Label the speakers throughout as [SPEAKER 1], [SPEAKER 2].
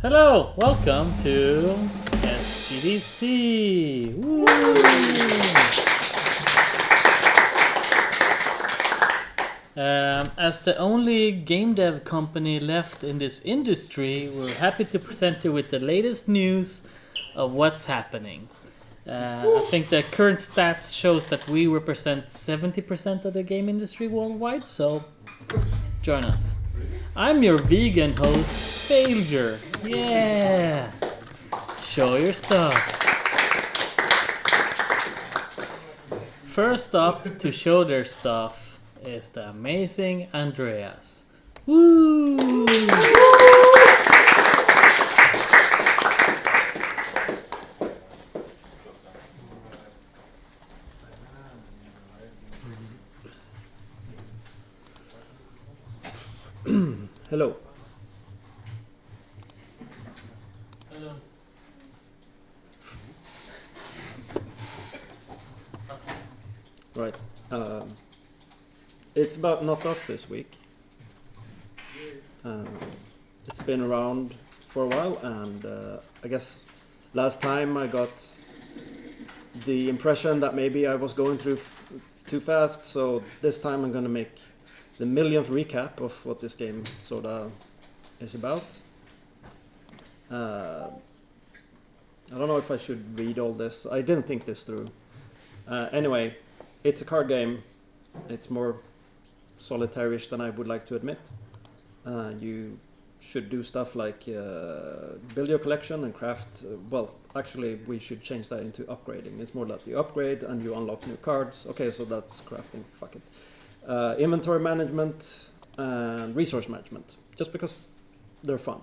[SPEAKER 1] Hello, welcome to SGDC. Woo! As the only game dev company left in this industry, we're happy to present you with the latest news of what's happening. I think the current stats shows that we represent 70% of the game industry worldwide, so join us. I'm your vegan host, Failure. Yeah! Show your stuff. First up to show their stuff is the amazing Andreas. Woo!
[SPEAKER 2] Hello.
[SPEAKER 1] Hello.
[SPEAKER 2] Right. It's about Not Us this week. It's been around for a while, and I guess last time I got the impression that maybe I was going through too fast, so this time I'm going to make the millionth recap of what this game sort of is about. I don't know if I should read all this. I didn't think this through. Anyway, it's a card game. It's more solitary-ish than I would like to admit. You should do stuff like build your collection and craft. Well, actually, we should change that into upgrading. It's more like you upgrade and you unlock new cards. Okay, so that's crafting. Fuck it. Inventory management and resource management, just because they're fun.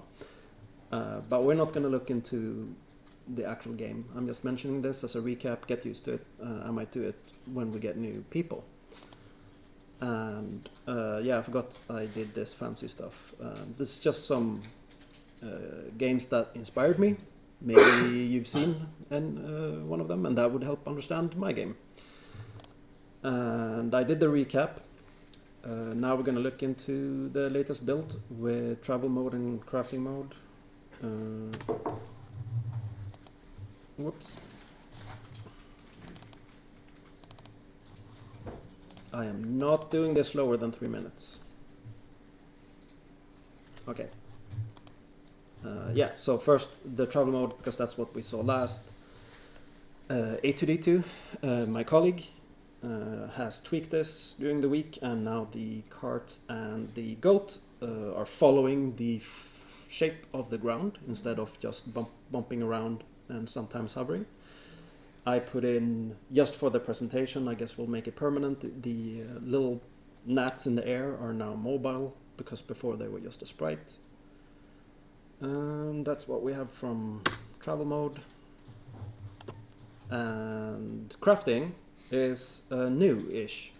[SPEAKER 2] But we're not going to look into the actual game. I'm just mentioning this as a recap. Get used to it. I might do it when we get new people. And yeah, I forgot I did this fancy stuff. This is just some games that inspired me. Maybe you've seen one of them, and that would help understand my game. And I did the recap. Now we're going to look into the latest build with travel mode and crafting mode. Whoops. I am not doing this slower than 3 minutes. Okay. Yeah, so first the travel mode, because that's what we saw last. A2D2, my colleague, has tweaked this during the week, and now the cart and the goat are following the shape of the ground instead of just bumping around and sometimes hovering. I put in, just for the presentation, I guess we'll make it permanent, the little gnats in the air are now mobile, because before they were just a sprite. And that's what we have from travel mode. And crafting is new-ish.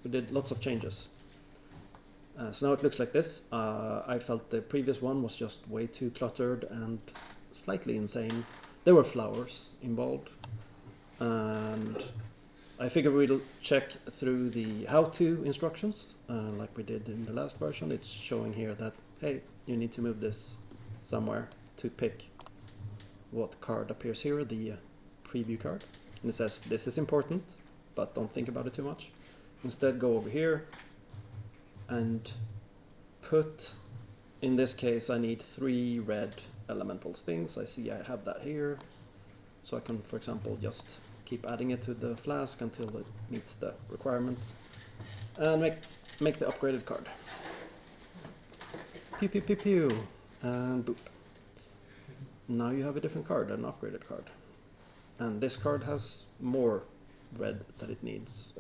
[SPEAKER 2] We did lots of changes. So now it looks like this. I felt the previous one was just way too cluttered and slightly insane. There were flowers involved. And I figured we'll check through the how-to instructions, like we did in the last version. It's showing here that, hey, you need to move this somewhere to pick what card appears here, the preview card. And it says, this is important, but don't think about it too much. Instead, go over here and put, in this case, I need 3 red elemental things. I see I have that here. So I can, for example, just keep adding it to the flask until it meets the requirement. And make the upgraded card. Pew, pew, pew, pew. And boop. Now you have a different card, an upgraded card. And this card has more red that it needs,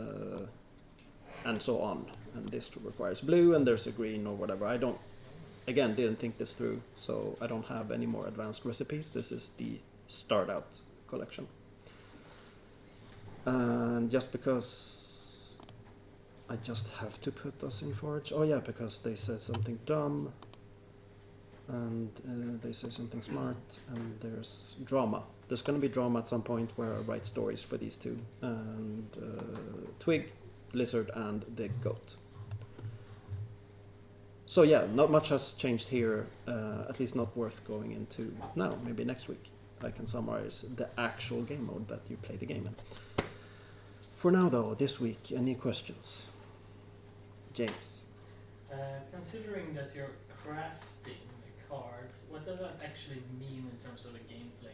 [SPEAKER 2] and so on. And this requires blue, and there's a green or whatever. I didn't think this through, so I don't have any more advanced recipes. This is the start out collection. And just because I just have to put us in forage. Oh yeah, because they said something dumb. And they say something smart, and there's drama. There's going to be drama at some point where I write stories for these two. And Twig, Lizard, and the Goat. So yeah, not much has changed here, at least not worth going into now. Maybe next week I can summarize the actual game mode that you play the game in. For now though, this week, any questions? James?
[SPEAKER 1] Considering that you're crafting the cards, what does that actually mean in terms of the gameplay?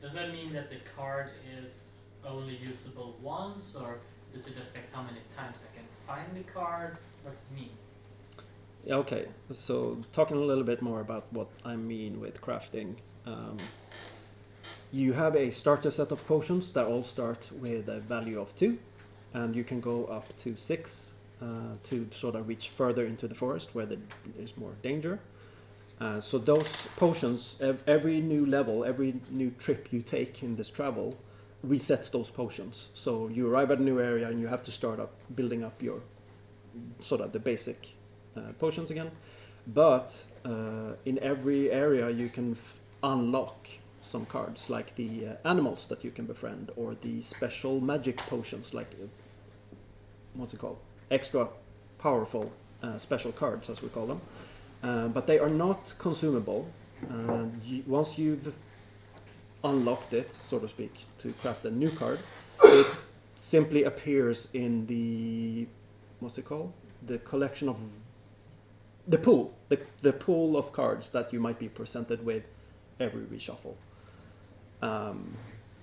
[SPEAKER 1] Does that mean that the card is only usable once, or does it affect how many times I can find the card? What does it mean?
[SPEAKER 2] Yeah, okay, so talking a little bit more about what I mean with crafting. You have a starter set of potions that all start with a value of 2, and you can go up to 6 to sort of reach further into the forest where there's more danger. So those potions, every new level, every new trip you take in this travel resets those potions. So you arrive at a new area and you have to start up building up your sort of the basic potions again. But in every area you can unlock some cards, like the animals that you can befriend, or the special magic potions, like what's it called? Extra powerful special cards, as we call them. But they are not consumable. Once you've unlocked it, so to speak, to craft a new card, it simply appears in the, what's it called? The collection of the pool, the pool of cards that you might be presented with every reshuffle.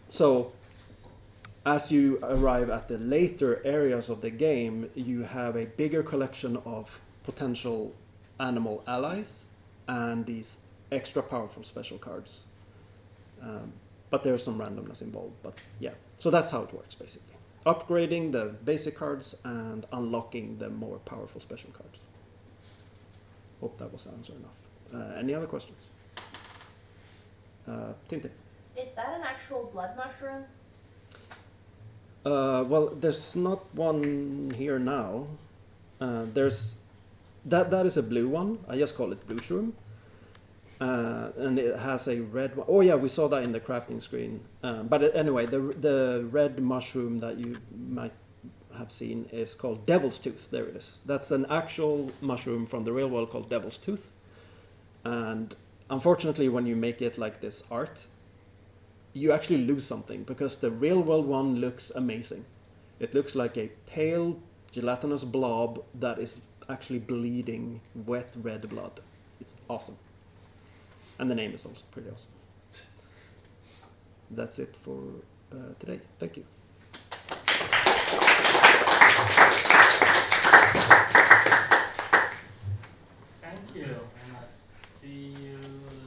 [SPEAKER 2] So as you arrive at the later areas of the game, you have a bigger collection of potential animal allies and these extra powerful special cards. But there's some randomness involved, but yeah. So that's how it works, basically. Upgrading the basic cards and unlocking the more powerful special cards. Hope that was answer enough. Any other questions? Tintin.
[SPEAKER 3] Is that an actual blood mushroom?
[SPEAKER 2] Well, there's not one here now. There's that is a blue one. I just call it blue shroom. And it has a red one. Oh yeah, we saw that in the crafting screen. But anyway, the red mushroom that you might have seen is called Devil's Tooth. There it is. That's an actual mushroom from the real world called Devil's Tooth. And unfortunately, when you make it like this art, you actually lose something, because the real world one looks amazing. It looks like a pale gelatinous blob that is actually bleeding wet red blood. It's awesome. And the name is also pretty awesome. That's it for today. Thank you.
[SPEAKER 1] Thank you, and I'll see you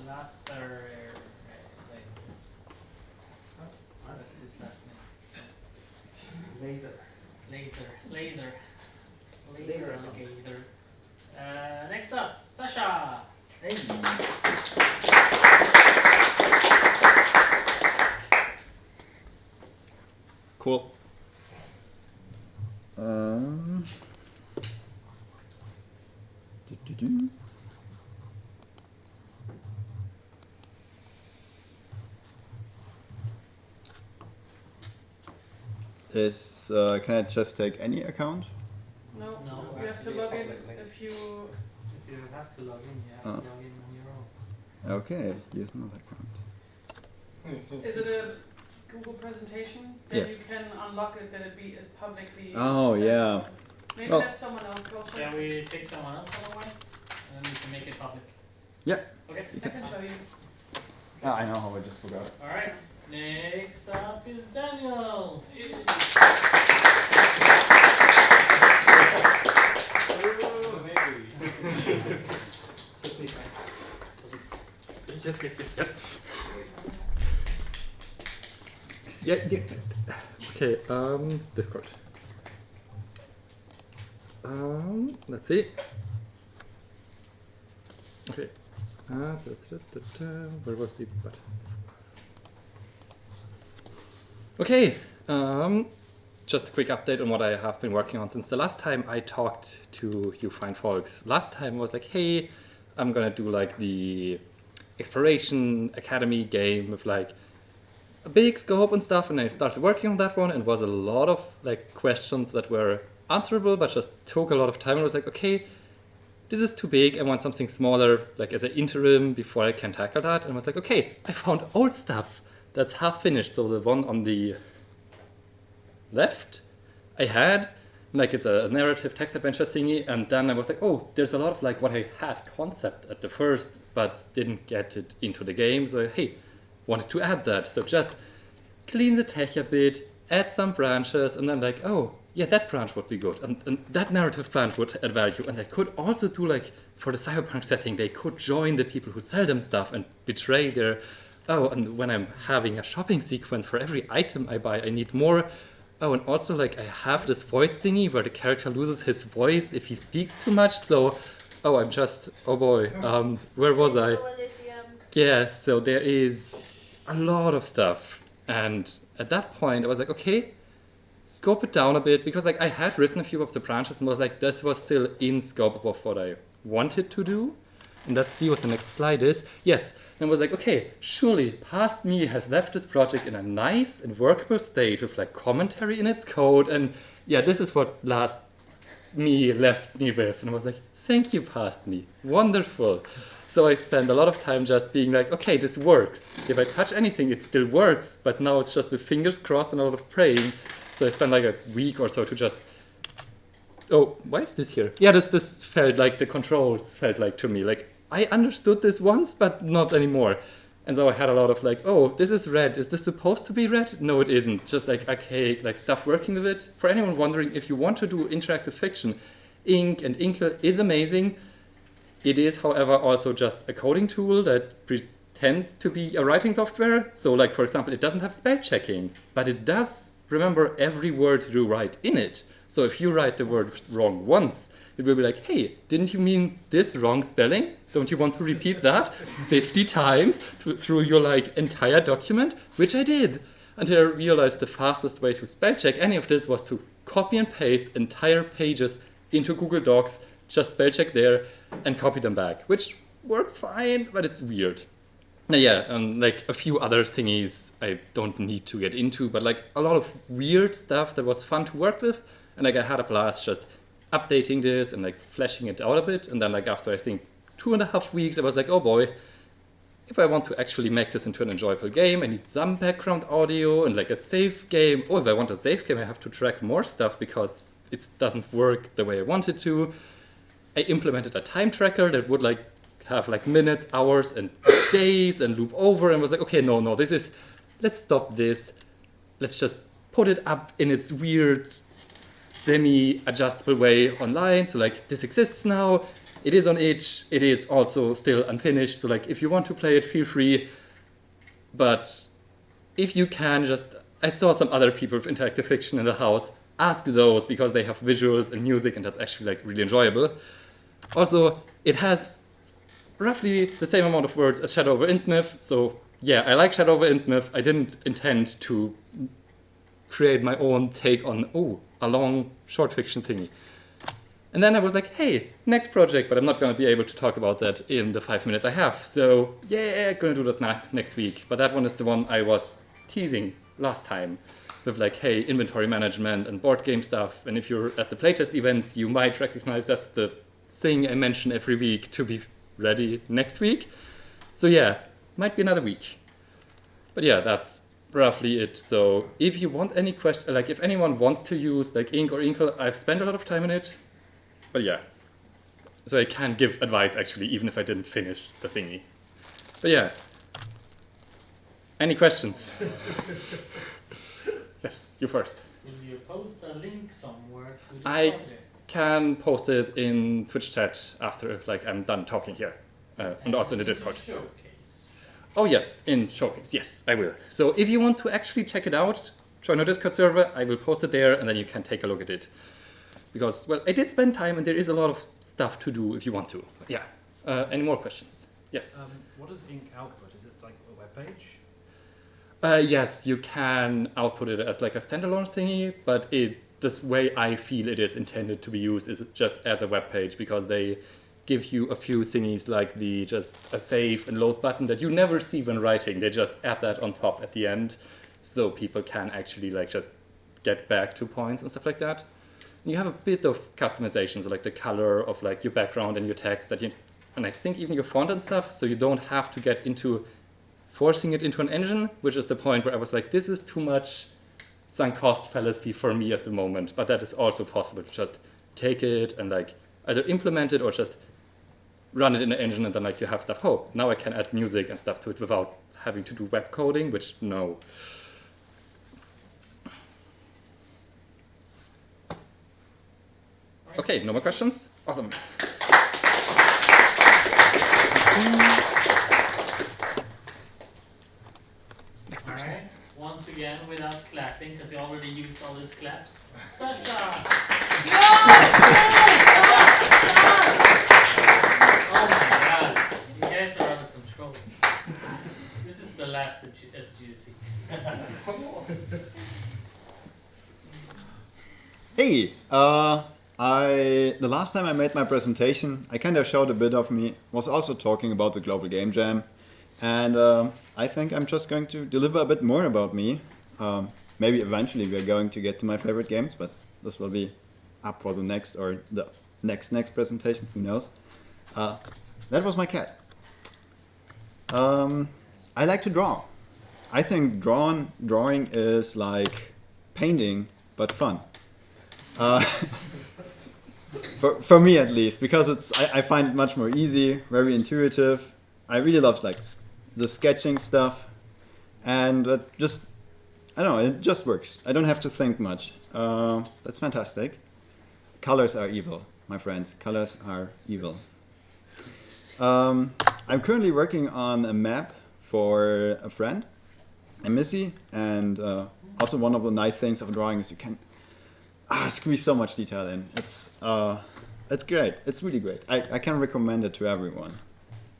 [SPEAKER 1] later. What's his last name? Later. Alligator. Next up, Sascha.
[SPEAKER 4] Hey. Cool. Can I just take any account?
[SPEAKER 5] No,
[SPEAKER 1] No,
[SPEAKER 5] you have to log in if you...
[SPEAKER 1] If you have to log in, you have to log in on your own.
[SPEAKER 4] Okay, use another account.
[SPEAKER 5] Is it a Google presentation? Then
[SPEAKER 4] Yes.
[SPEAKER 5] you can unlock it, that it is publicly
[SPEAKER 4] Oh,
[SPEAKER 5] accessible.
[SPEAKER 4] yeah.
[SPEAKER 5] Maybe
[SPEAKER 4] Well-
[SPEAKER 5] let someone else go first.
[SPEAKER 1] Can we take someone else otherwise? And then we can make it public.
[SPEAKER 4] Yeah.
[SPEAKER 1] Okay.
[SPEAKER 5] I can show you.
[SPEAKER 4] I know how I just forgot.
[SPEAKER 1] Alright. Next up is Daniel.
[SPEAKER 6] Yes. Yeah. Okay, Discord. Let's see. Okay. Where was the button? Okay. Just a quick update on what I have been working on since the last time I talked to you fine folks. Last time I was like, hey, I'm gonna do like the exploration academy game with like a big scope and stuff, and I started working on that one, and it was a lot of like questions that were answerable but just took a lot of time. I was like, okay, this is too big. I want something smaller, like as an interim before I can tackle that. And I was like, okay, I found old stuff that's half finished. So the one on the left, I had, like it's a narrative text adventure thingy. And then I was like, oh, there's a lot of like what I had concept at the first, but didn't get it into the game. So hey, wanted to add that. So just clean the tech a bit, add some branches, and then like, oh, yeah, that branch would be good. And that narrative branch would add value. And they could also do like, for the cyberpunk setting, they could join the people who sell them stuff and betray their, oh, and when I'm having a shopping sequence for every item I buy, I need more. Oh, and also like I have this voice thingy where the character loses his voice if he speaks too much. So, oh, I'm just, oh boy, where was I? Yeah, so there is a lot of stuff. And at that point, I was like, okay, scope it down a bit, because like I had written a few of the branches and was like, this was still in scope of what I wanted to do. And let's see what the next slide is. Yes, and I was like, okay, surely past me has left this project in a nice and workable state with like commentary in its code. And yeah, this is what last me left me with. And I was like, thank you, past me. Wonderful. So I spent a lot of time just being like, okay, this works. If I touch anything, it still works. But now it's just with fingers crossed and a lot of praying. So I spent like a week or so to just, oh, why is this here? Yeah, this felt like the controls felt like to me. Like I understood this once, but not anymore. And so I had a lot of like, oh, this is red. Is this supposed to be red? No, it isn't. Just like archaic, like stuff working with it. For anyone wondering, if you want to do interactive fiction, Ink and Inkle is amazing. It is, however, also just a coding tool that pretends to be a writing software. So like, for example, it doesn't have spell checking, but it does remember every word you write in it. So if you write the word wrong once, it will be like, hey, didn't you mean this wrong spelling? Don't you want to repeat that 50 times through your like entire document? Which I did, until I realized the fastest way to spell check any of this was to copy and paste entire pages into Google Docs, just spell check there and copy them back, which works fine, but it's weird. Now, yeah, and like a few other thingies I don't need to get into, but like a lot of weird stuff that was fun to work with. And like I had a blast just updating this and like fleshing it out a bit. And then like after I think 2.5 weeks, I was like, oh boy, if I want to actually make this into an enjoyable game, I need some background audio and like a save game. Oh, if I want a save game, I have to track more stuff because it doesn't work the way I want it to. I implemented a time tracker that would like have like minutes, hours, and days and loop over, and was like, okay, no, let's stop this. Let's just put it up in its weird, semi-adjustable way online. So like, this exists now. It is on itch. It is also still unfinished. So like, if you want to play it, feel free. But if you can just, I saw some other people with interactive fiction in the house. Ask those because they have visuals and music, and that's actually like really enjoyable. Also, it has roughly the same amount of words as Shadow over Innsmouth. So yeah, I like Shadow over Innsmouth. I didn't intend to create my own take on, a long short fiction thingy. And then I was like, hey, next project, but I'm not going to be able to talk about that in the 5 minutes I have. So yeah, going to do that next week. But that one is the one I was teasing last time with like, hey, inventory management and board game stuff. And if you're at the playtest events, you might recognize that's the thing I mention every week to be ready next week. So yeah, might be another week. But yeah, that's roughly it. So if you want any question, like if anyone wants to use like Ink or Inkle, I've spent a lot of time in it. But yeah, so I can give advice actually, even if I didn't finish the thingy. But yeah, any questions? Yes, you first.
[SPEAKER 1] Will you post a link somewhere to the
[SPEAKER 6] I
[SPEAKER 1] project?
[SPEAKER 6] can post it in Twitch chat after like I'm done talking here, and also in the Discord.
[SPEAKER 1] Showcase.
[SPEAKER 6] Oh yes, in Showcase, yes, I will. So if you want to actually check it out, join our Discord server, I will post it there, and then you can take a look at it. Because, well, I did spend time, and there is a lot of stuff to do if you want to. Yeah. Any more questions? Yes?
[SPEAKER 7] What does Ink output? Is it like a web page?
[SPEAKER 6] Yes, you can output it as like a standalone thingy, but this way I feel it is intended to be used is just as a web page, because they give you a few thingies like just a save and load button that you never see when writing. They just add that on top at the end, so people can actually like just get back to points and stuff like that. You have a bit of customization, so like the color of like your background and your text and I think even your font and stuff, so you don't have to get into forcing it into an engine, which is the point where I was like, this is too much sunk cost fallacy for me at the moment. But that is also possible to just take it and like either implement it or just run it in the engine, and then like you have stuff, oh, now I can add music and stuff to it without having to do web coding, which no. Okay, no more questions? Awesome. Next person.
[SPEAKER 1] Alright, once again without clapping, because he already used all his claps. Sascha! Oh my god, you guys are out of control. This is the last SGDC.
[SPEAKER 4] Hey, the last time I made my presentation, I kind of showed a bit of me, was also talking about the Global Game Jam, and I think I'm just going to deliver a bit more about me. Maybe eventually we're going to get to my favorite games, but this will be up for the next or the next presentation, who knows. That was my cat. I like to draw. I think drawing is like painting, but fun. For me at least, because I find it much more easy, very intuitive. I really love like the sketching stuff, and I don't know, it just works. I don't have to think much. That's fantastic. Colors are evil, my friends. Colors are evil. I'm currently working on a map for a friend, a Missy, and also one of the nice things of drawing is you can squeeze so much detail in. It's great. It's really great. I can recommend it to everyone.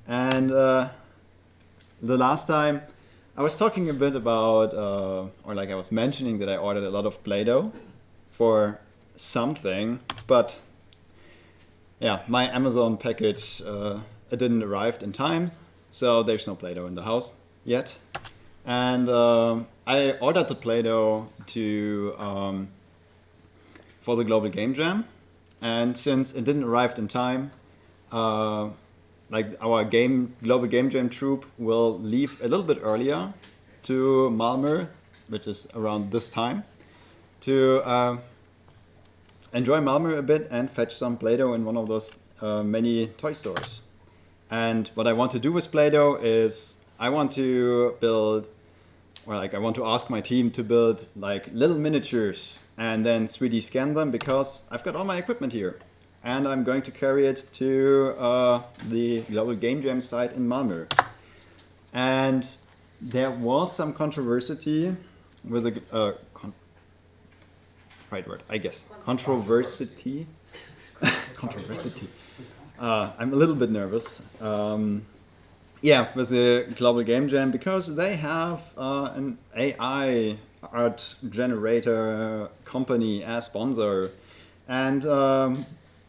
[SPEAKER 4] And the last time I was talking a bit about, or like I was mentioning that I ordered a lot of Play-Doh for something, but yeah, my Amazon package it didn't arrive in time, so there's no Play-Doh in the house yet. And I ordered the Play-Doh to for the Global Game Jam, and since it didn't arrive in time, like our Global Game Jam troupe will leave a little bit earlier to Malmö, which is around this time, to enjoy Malmö a bit and fetch some Play-Doh in one of those many toy stores. And what I want to do with Play-Doh is I want to build, or like I want to ask my team to build like little miniatures and then 3D scan them, because I've got all my equipment here. And I'm going to carry it to the Global Game Jam site in Malmö. And there was some controversy with the right word, I guess. Controversy. Controversy. I'm a little bit nervous. Yeah, with the Global Game Jam, because they have an AI art generator company as sponsor, and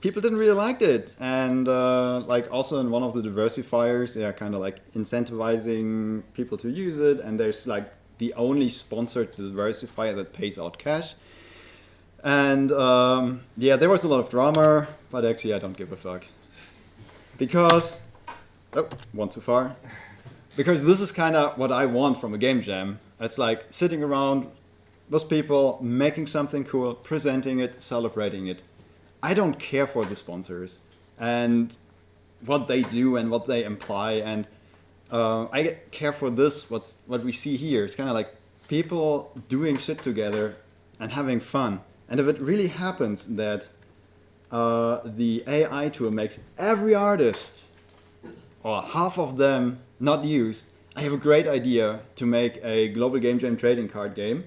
[SPEAKER 4] people didn't really like it. And like also in one of the diversifiers, they are kind of like incentivizing people to use it, and there's like the only sponsored diversifier that pays out cash. And yeah, there was a lot of drama, but actually I don't give a fuck. Because, oh, one too far. Because this is kind of what I want from a game jam. It's like sitting around with people, making something cool, presenting it, celebrating it. I don't care for the sponsors and what they do and what they imply. And I care for this, what we see here. It's kind of like people doing shit together and having fun. And if it really happens that the AI tool makes every artist or half of them not use, I have a great idea to make a Global Game Jam trading card game.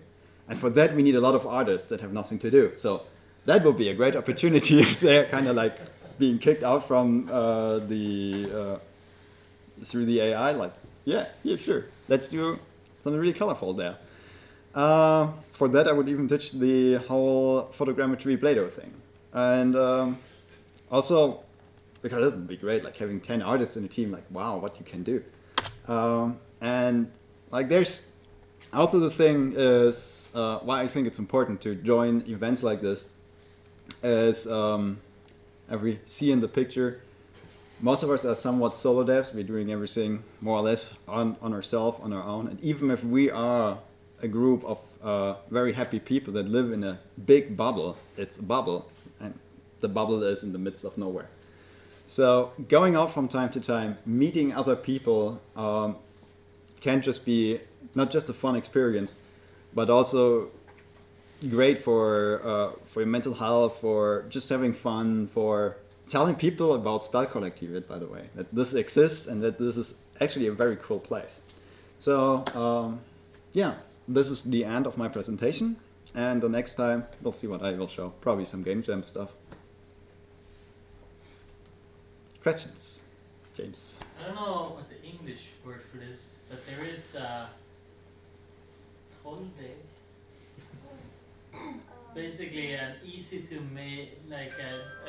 [SPEAKER 4] And for that we need a lot of artists that have nothing to do. So that would be a great opportunity if they're kind of like being kicked out from through the AI. Like, yeah, sure. Let's do something really colorful there. For that I would even ditch the whole photogrammetry Play-Doh thing. And also, because it would be great, like having 10 artists in a team, like, wow, what you can do. And like there's, also the thing is, why I think it's important to join events like this, as as we see in the picture, most of us are somewhat solo devs. We're doing everything more or less on ourselves, on our own. And even if we are a group of very happy people that live in a big bubble, it's a bubble, and the bubble is in the midst of nowhere. So going out from time to time, meeting other people can just be not just a fun experience, but also great for your mental health, for just having fun, for telling people about Spelkollektivet, by the way, that this exists and that this is actually a very cool place. So yeah, this is the end of my presentation, and the next time we'll see what I will show, probably some game jam stuff. Questions? James.
[SPEAKER 1] I don't know what the English word for this, but there is trolldeig. Basically an easy to make, like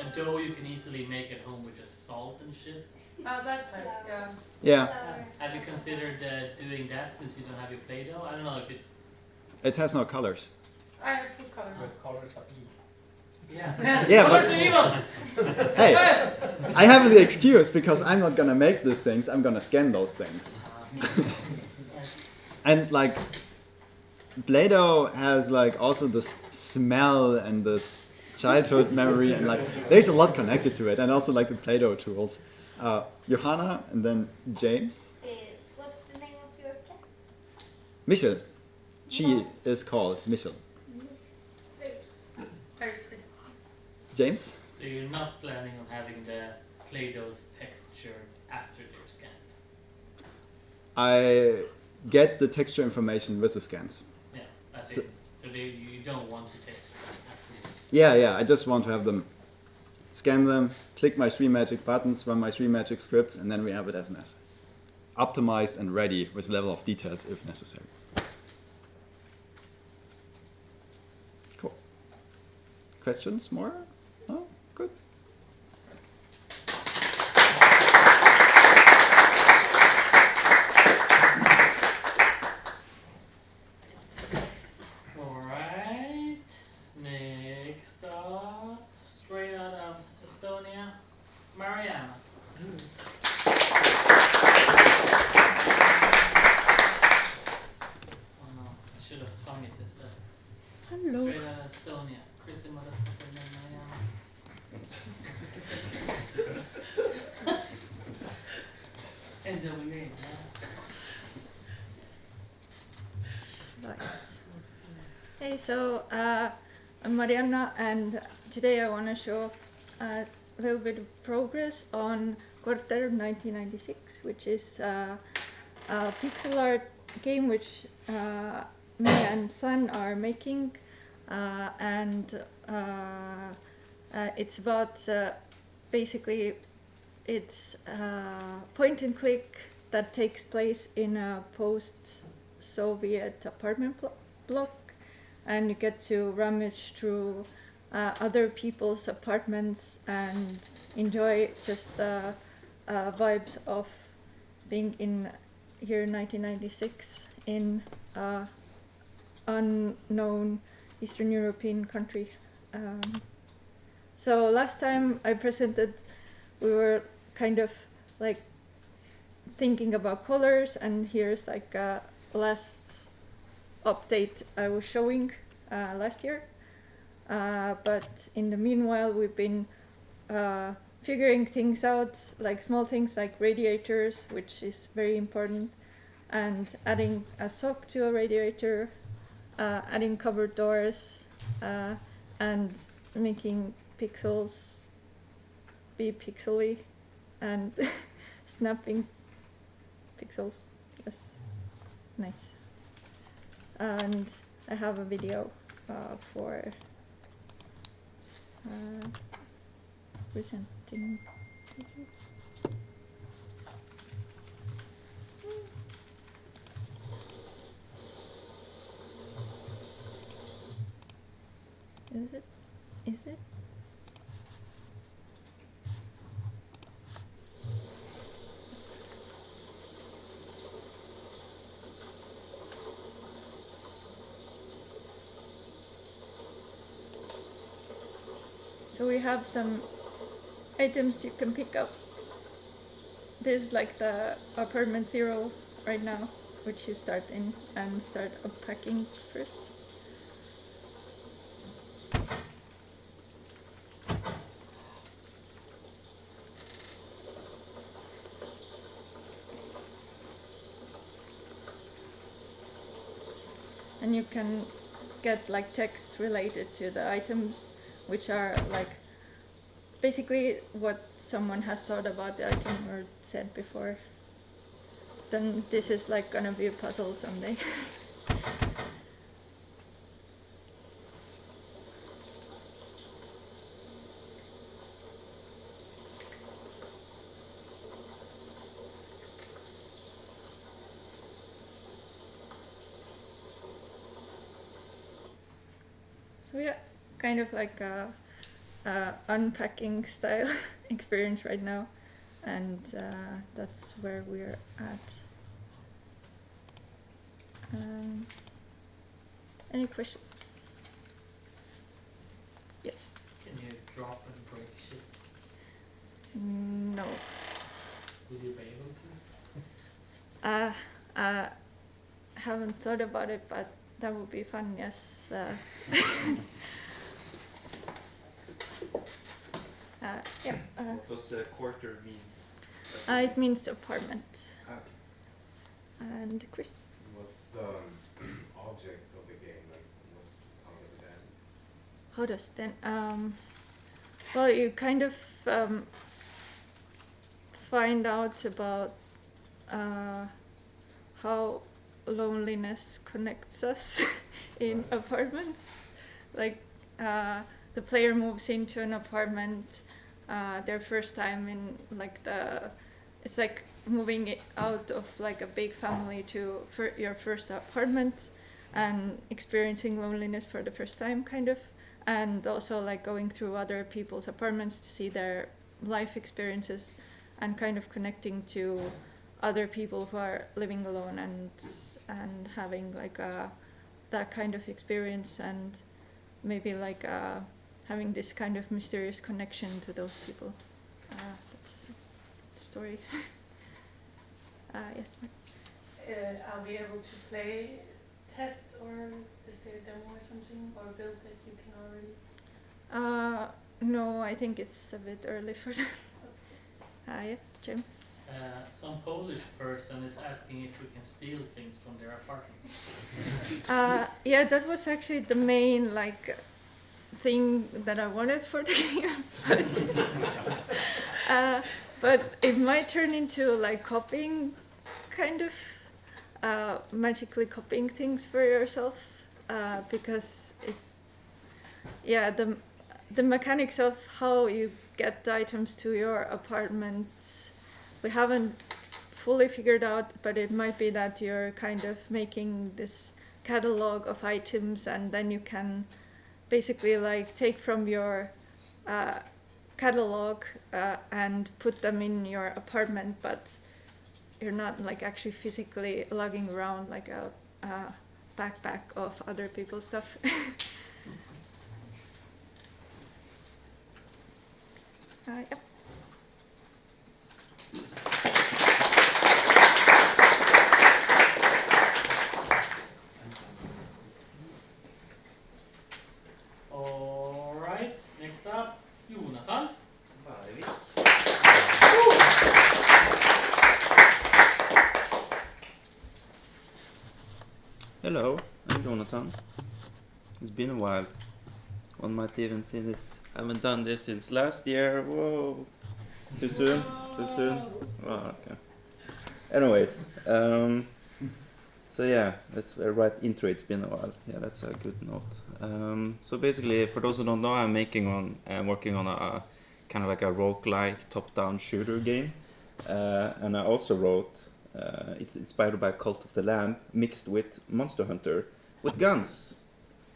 [SPEAKER 1] a dough you can easily make at home with just salt and shit.
[SPEAKER 5] That's type, yeah.
[SPEAKER 4] Yeah,
[SPEAKER 1] Have you considered doing that since you don't have your Play-Doh? I don't know if it's...
[SPEAKER 4] it has no colors.
[SPEAKER 5] I have food coloring.
[SPEAKER 7] Red collars are evil.
[SPEAKER 1] Yeah.
[SPEAKER 4] Yeah, but
[SPEAKER 1] Colors are evil!
[SPEAKER 4] hey, I have the excuse because I'm not gonna make these things, I'm gonna scan those things. And like, Play-Doh has like also this smell and this childhood memory, and like there's a lot connected to it, and also like the Play-Doh tools. Johanna and then James.
[SPEAKER 3] What's the name of your cat?
[SPEAKER 4] Michel. She is called Michel.
[SPEAKER 5] Very pretty.
[SPEAKER 4] James?
[SPEAKER 1] So you're not planning on having the Play-Doh's texture after they're scanned?
[SPEAKER 4] I get the texture information with the scans.
[SPEAKER 1] Yeah, that's
[SPEAKER 4] So-
[SPEAKER 1] it. So you don't want the texture afterwards?
[SPEAKER 4] Yeah, I just want to have them, scan them, click my 3 magic buttons, run my 3 magic scripts, and then we have it as an essay. Optimized and ready with level of details if necessary. Cool. Questions more? No? Good.
[SPEAKER 1] Alright, next up, straight out of Estonia, Mariana. Oh no, I should have sung it instead.
[SPEAKER 8] Hello.
[SPEAKER 1] Straight out of Estonia, Chrissy motherfucker Mariana. NWA,
[SPEAKER 8] Right. Hey, so I'm Mariana, and today I want to show a little bit of progress on Korter 1996, which is a pixel art game which me and Fan are making, and it's about basically it's point and click that takes place in a post-Soviet apartment block, and you get to rummage through other people's apartments and enjoy just the vibes of being in here in 1996 in unknown Eastern European country. So last time I presented, we were kind of like thinking about colors, and here's like a last update I was showing last year. But in the meanwhile, we've been figuring things out, like small things like radiators, which is very important, and adding a sock to a radiator, adding cupboard doors, and making pixels be pixely, and snapping pixels. Yes, nice. And I have a video for presenting. Is it? Is it? So we have some items you can pick up. This is like the apartment 0 right now, which you start in and start unpacking first. And you can get like text related to the items, which are like basically what someone has thought about the item or said before. Then this is like gonna be a puzzle someday. So yeah, kind of like a unpacking style experience right now, and that's where we're at. Any questions? Yes.
[SPEAKER 1] Can you drop and break shit?
[SPEAKER 8] No.
[SPEAKER 1] Will you be able to?
[SPEAKER 8] I haven't thought about it, but that would be fun. Yes. Yeah.
[SPEAKER 9] What does Korter mean?
[SPEAKER 8] It means apartment.
[SPEAKER 9] Okay.
[SPEAKER 8] And Chris.
[SPEAKER 10] What's the object of the game? Like, how does it end?
[SPEAKER 8] How does then? Well, you kind of find out about how loneliness connects us in apartments. Like the player moves into an apartment, their first time in like it's like moving it out of like a big family to your first apartment and experiencing loneliness for the first time, kind of, and also like going through other people's apartments to see their life experiences and kind of connecting to other people who are living alone and having like that kind of experience, and maybe like having this kind of mysterious connection to those people. That's the story. Yes.
[SPEAKER 5] Are we able to play, test, or is there a demo or something, or build that you can already?
[SPEAKER 8] No, I think it's a bit early for that. Yeah, James.
[SPEAKER 1] Some Polish person is asking if we can steal things from their apartments.
[SPEAKER 8] Yeah, that was actually the main like thing that I wanted for the game, but it might turn into like copying, kind of magically copying things for yourself, because the mechanics of how you get the items to your apartment we haven't fully figured out, but it might be that you're kind of making this catalog of items, and then you can basically like take from your catalog and put them in your apartment, but you're not like actually physically lugging around like a backpack of other people's stuff. Yep.
[SPEAKER 1] All right, next up, Jonatan Balevik.
[SPEAKER 11] Hello, I'm Jonatan. It's been a while. One might even say this. I haven't done this since last year. Whoa. It's too soon? Too soon? Oh, okay. Anyways, so yeah, that's a right intro. It's been a while. Yeah, that's a good note. So basically, for those who don't know, I'm working on a kind of like a roguelike top-down shooter game. And I also wrote, it's inspired by Cult of the Lamb mixed with Monster Hunter with guns.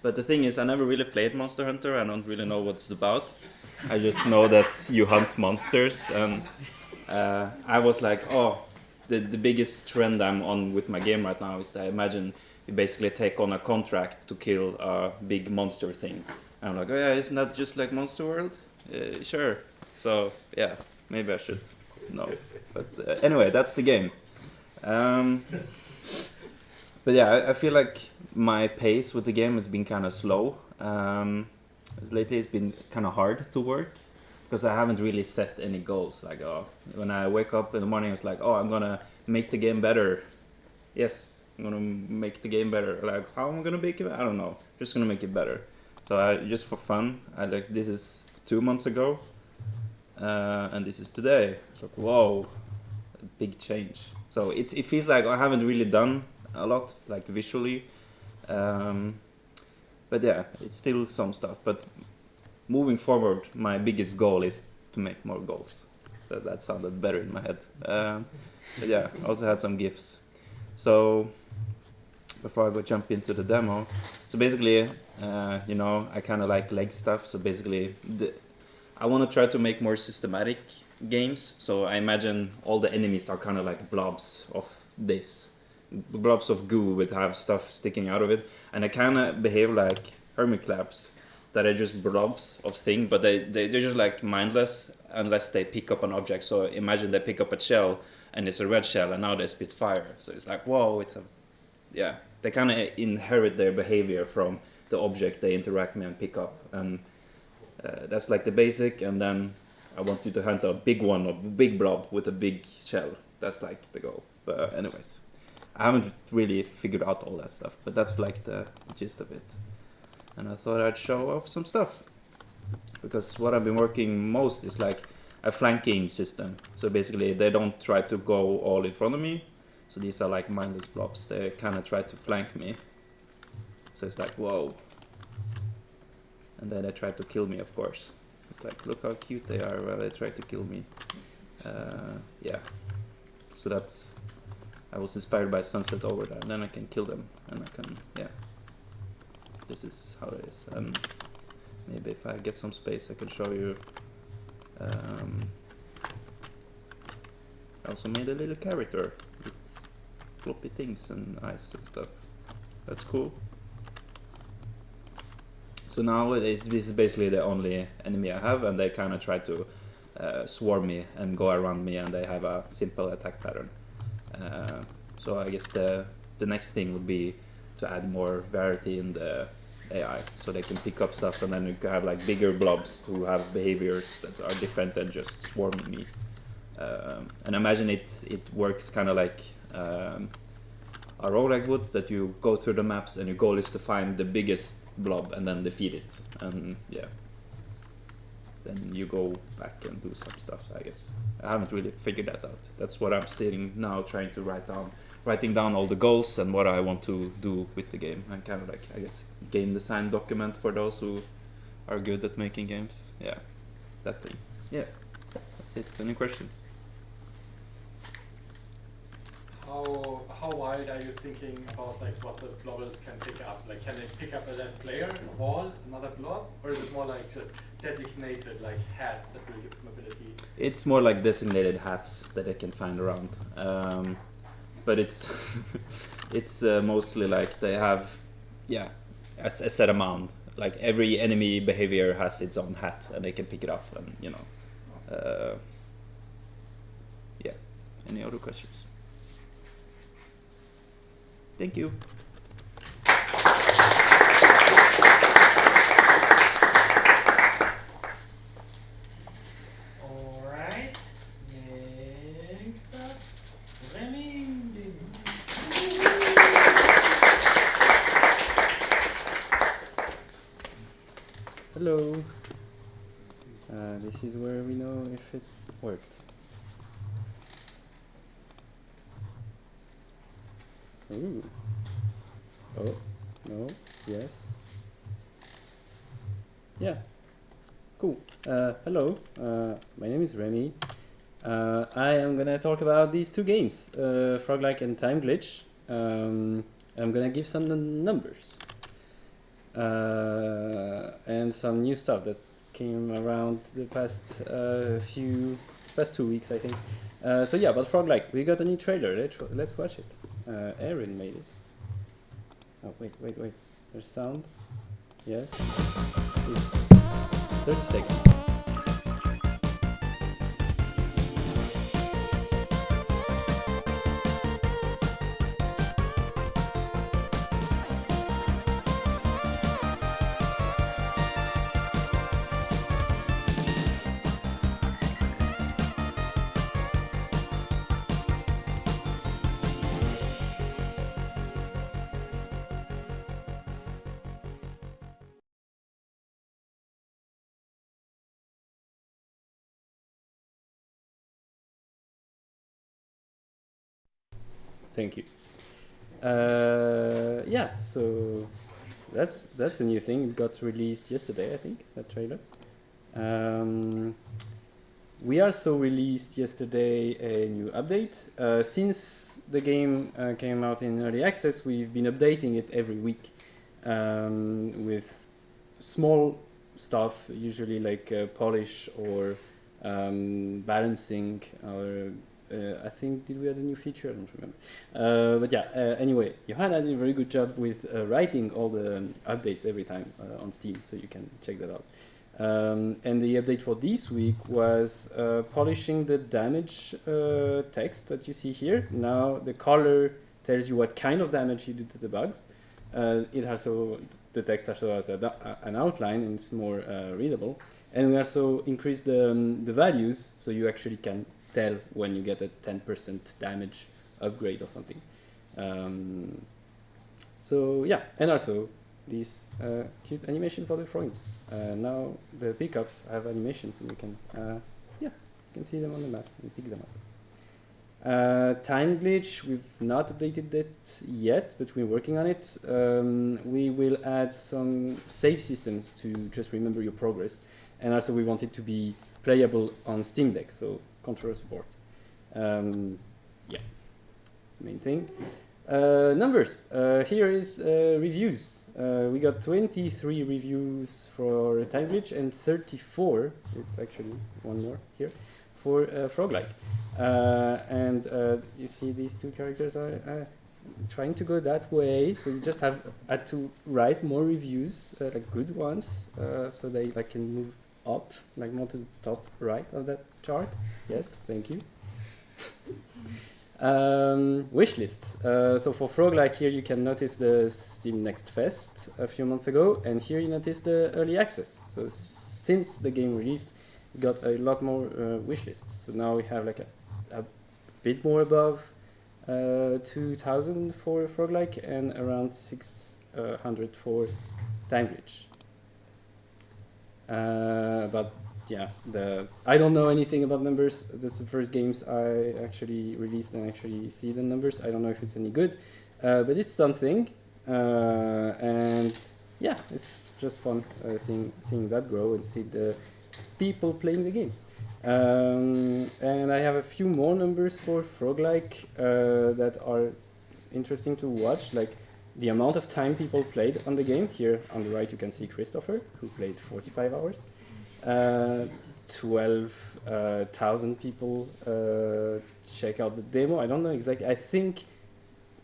[SPEAKER 11] But the thing is, I never really played Monster Hunter. I don't really know what it's about. I just know that you hunt monsters, and I was like, oh, the biggest trend I'm on with my game right now is that I imagine you basically take on a contract to kill a big monster thing. And I'm like, oh yeah, isn't that just like Monster World? sure. So yeah, maybe I should know. But anyway, that's the game. But yeah, I feel like my pace with the game has been kind of slow. Lately it's been kind of hard to work because I haven't really set any goals. Like, when I wake up in the morning, it's like, I'm gonna make the game better. Yes, I'm gonna make the game better. Like, how am I gonna make it? I don't know. Just gonna make it better. So just for fun, this is 2 months ago, and this is today. It's like, whoa, a big change. So it feels like I haven't really done a lot, like visually. But yeah, it's still some stuff. But moving forward, my biggest goal is to make more goals. That sounded better in my head. But yeah, I also had some gifts. So before I go jump into the demo, so basically, I kind of like leg stuff. So basically, I want to try to make more systematic games. So I imagine all the enemies are kind of like blobs of this. Blobs of goo with have stuff sticking out of it, and they kind of behave like hermit crabs, that are just blobs of thing, but they're just like mindless unless they pick up an object. So imagine they pick up a shell and it's a red shell, and now they spit fire. So it's like, whoa, they kind of inherit their behavior from the object they interact with and pick up, and that's like the basic. And then I want you to hunt a big one, a big blob with a big shell. That's like the goal. But anyways, I haven't really figured out all that stuff, but that's like the gist of it. And I thought I'd show off some stuff, because what I've been working most is like a flanking system. So basically they don't try to go all in front of me. So these are like mindless blobs. They kind of try to flank me. So it's like, whoa. And then they try to kill me, of course. It's like, look how cute they are while they try to kill me. Yeah. So that's, I was inspired by Sunset over there, and then I can kill them, and I can, yeah. This is how it is, and maybe if I get some space I can show you. I also made a little character with floppy things and eyes and stuff. That's cool. So nowadays this is basically the only enemy I have, and they kind of try to swarm me and go around me, and they have a simple attack pattern. So I guess the next thing would be to add more variety in the AI, so they can pick up stuff, and then you can have like bigger blobs who have behaviors that are different than just swarming me. And imagine it works kind of like a roguelike would, that you go through the maps and your goal is to find the biggest blob and then defeat it, and yeah, then you go back and do some stuff. I guess I haven't really figured that out. That's what I'm sitting now trying to writing down all the goals and what I want to do with the game, and kind of like, I guess, game design document for those who are good at making games. Yeah, that thing. Yeah, that's it. Any questions?
[SPEAKER 6] How wide are you thinking about like what the blobbers can pick up? Like, can they pick up a dead player, a wall, another blob, or is it more like just designated like hats that will give them ability? It's more like designated hats that they can find around. But it's it's mostly like they have, yeah, a set amount. Like every enemy behavior has its own hat, and they can pick it up, and you know, yeah. Any other questions? Thank you.
[SPEAKER 1] All right. Next up, Rémi.
[SPEAKER 12] Hello. This is where we know if it worked. Ooh. Oh, no, yes. Yeah. Cool. Hello. My name is Rémi. I am gonna talk about these two games, Froguelike and Time Glitch. I'm gonna give some numbers. And some new stuff that came around the past 2 weeks, I think. So yeah, but Froguelike, we got a new trailer. Let's watch it. Aaron made it. Oh wait. There's sound. Yes. It's 30 seconds. Thank you. Yeah, so that's a new thing. It got released yesterday, I think, that trailer. We also released yesterday a new update. Since the game came out in early access, we've been updating it every week with small stuff, usually like polish or balancing, or I think, did we add a new feature? I don't remember. But yeah, anyway, Johanna did a very good job with writing all the updates every time on Steam, so you can check that out. And the update for this week was polishing the damage text that you see here. Now the color tells you what kind of damage you do to the bugs. It also, the text also has an outline and it's more readable. And we also increased the values, so you actually can tell when you get a 10% damage upgrade or something. So yeah, and also this cute animation for the frames. Now the pickups have animations, and you can you can see them on the map and pick them up. Time glitch, we've not updated it yet, but we're working on it. We will add some save systems to just remember your progress, and also we want it to be playable on Steam Deck, so controller support. Yeah, it's the main thing. Numbers. Here is reviews. We got 23 reviews for Time Glitch and 34, it's actually one more here, for Froguelike. And you see these two characters are trying to go that way, so you just had to write more reviews, like good ones, so they can move up, like more to the top right of that chart. Yes, thank you. Wish lists. So for Froguelike here you can notice the Steam Next Fest a few months ago, and here you notice the early access. So since the game released, we got a lot more wish lists. So now we have like a bit more above 2,000 for Froguelike and around 600 for Time Glitch. But yeah, I don't know anything about numbers. That's the first games I actually released and actually see the numbers. I don't know if it's any good, but it's something. And yeah, it's just fun seeing that grow and see the people playing the game. And I have a few more numbers for Froguelike that are interesting to watch, like the amount of time people played on the game. Here on the right you can see Christopher, who played 45 hours. 12,000 people check out the demo. I don't know exactly. I think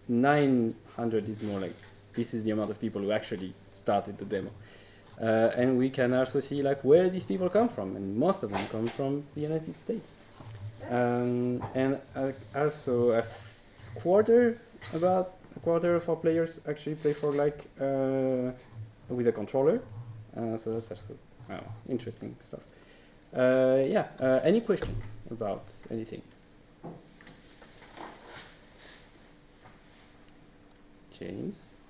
[SPEAKER 12] 900 is more like this is the amount of people who actually started the demo. And we can also see like where these people come from, and most of them come from the United States. And also about a quarter of our players actually play Froguelike with a controller. So that's also interesting stuff. Any questions about anything? James?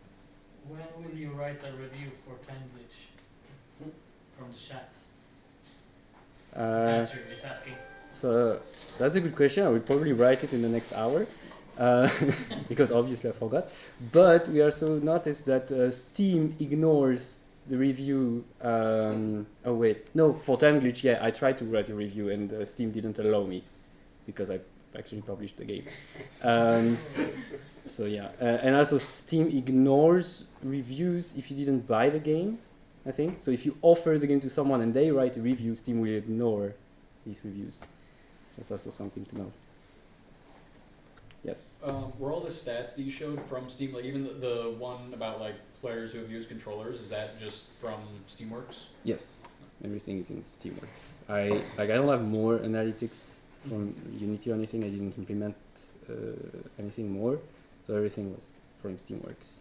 [SPEAKER 1] When will you write a review for Time Glitch? From the chat. Andrew is asking.
[SPEAKER 12] So that's a good question. I will probably write it in the next hour. Because obviously I forgot. But we also noticed that Steam ignores the review. Oh wait, no, for Time Glitch, yeah, I tried to write a review and Steam didn't allow me because I actually published the game. So yeah, and also Steam ignores reviews if you didn't buy the game, I think. So if you offer the game to someone and they write a review, Steam will ignore these reviews. That's also something to know. Yes.
[SPEAKER 13] Were all the stats that you showed from Steam, like even the one about like players who have used controllers, is that just from Steamworks?
[SPEAKER 12] Yes, everything is in Steamworks. I don't have more analytics from Unity or anything. I didn't implement anything more, so everything was from Steamworks.